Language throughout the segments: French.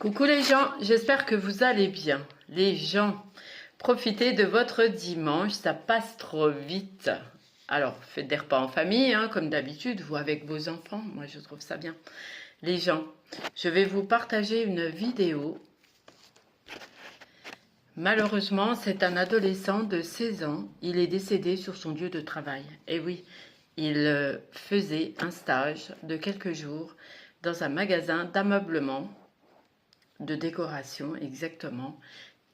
Coucou les gens, j'espère que vous allez bien. Les gens, profitez de votre dimanche, ça passe trop vite. Alors, faites des repas en famille, hein, comme d'habitude, vous avec vos enfants, moi je trouve ça bien. Les gens, je vais vous partager une vidéo. Malheureusement, c'est un adolescent de 16 ans, il est décédé sur son lieu de travail. Et oui, il faisait un stage de quelques jours dans un magasin d'ameublement, de décoration exactement,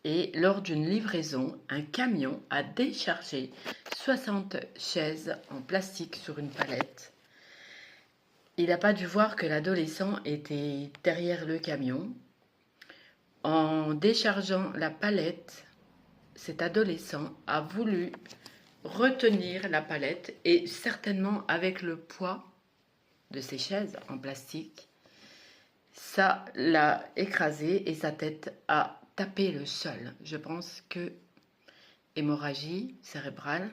et lors d'une livraison, un camion a déchargé 60 chaises en plastique sur une palette. Il n'a pas dû voir que l'adolescent était derrière le camion. En déchargeant la palette, cet adolescent a voulu retenir la palette et certainement avec le poids de ces chaises en plastique, ça l'a écrasé et sa tête a tapé le sol. Je pense que hémorragie cérébrale.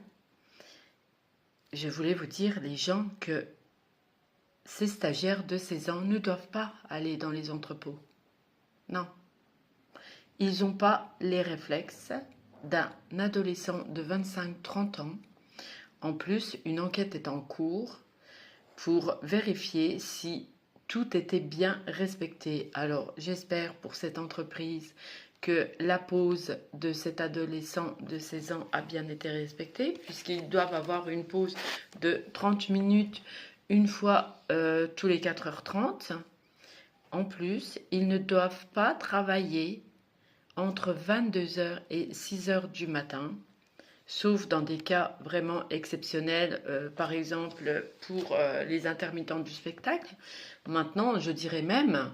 Je voulais vous dire, les gens, que ces stagiaires de 16 ans ne doivent pas aller dans les entrepôts. Non. Ils n'ont pas les réflexes d'un adolescent de 25-30 ans. En plus, une enquête est en cours pour vérifier si tout était bien respecté. Alors, j'espère pour cette entreprise que la pause de cet adolescent de 16 ans a bien été respectée, puisqu'ils doivent avoir une pause de 30 minutes une fois tous les 4h30. En plus, ils ne doivent pas travailler entre 22h et 6h du matin, sauf dans des cas vraiment exceptionnels, par exemple pour les intermittents du spectacle. Maintenant, je dirais même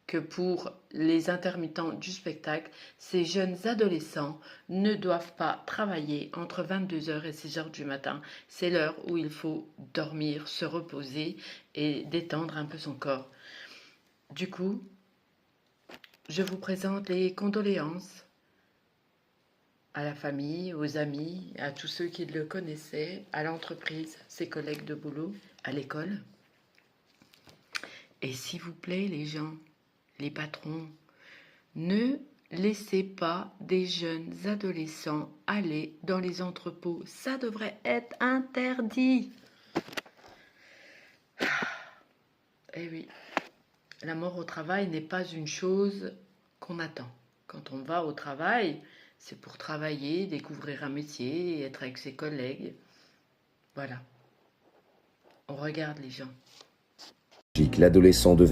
que pour les intermittents du spectacle, ces jeunes adolescents ne doivent pas travailler entre 22h et 6h du matin. C'est l'heure où il faut dormir, se reposer et détendre un peu son corps. Du coup, je vous présente les condoléances à la famille, aux amis, à tous ceux qui le connaissaient, à l'entreprise, ses collègues de boulot, à l'école. Et s'il vous plaît, les gens, les patrons, ne laissez pas des jeunes adolescents aller dans les entrepôts. Ça devrait être interdit. Eh oui, la mort au travail n'est pas une chose qu'on attend. Quand on va au travail, c'est pour travailler, découvrir un métier, être avec ses collègues. Voilà. On regarde les gens. L'adolescent devait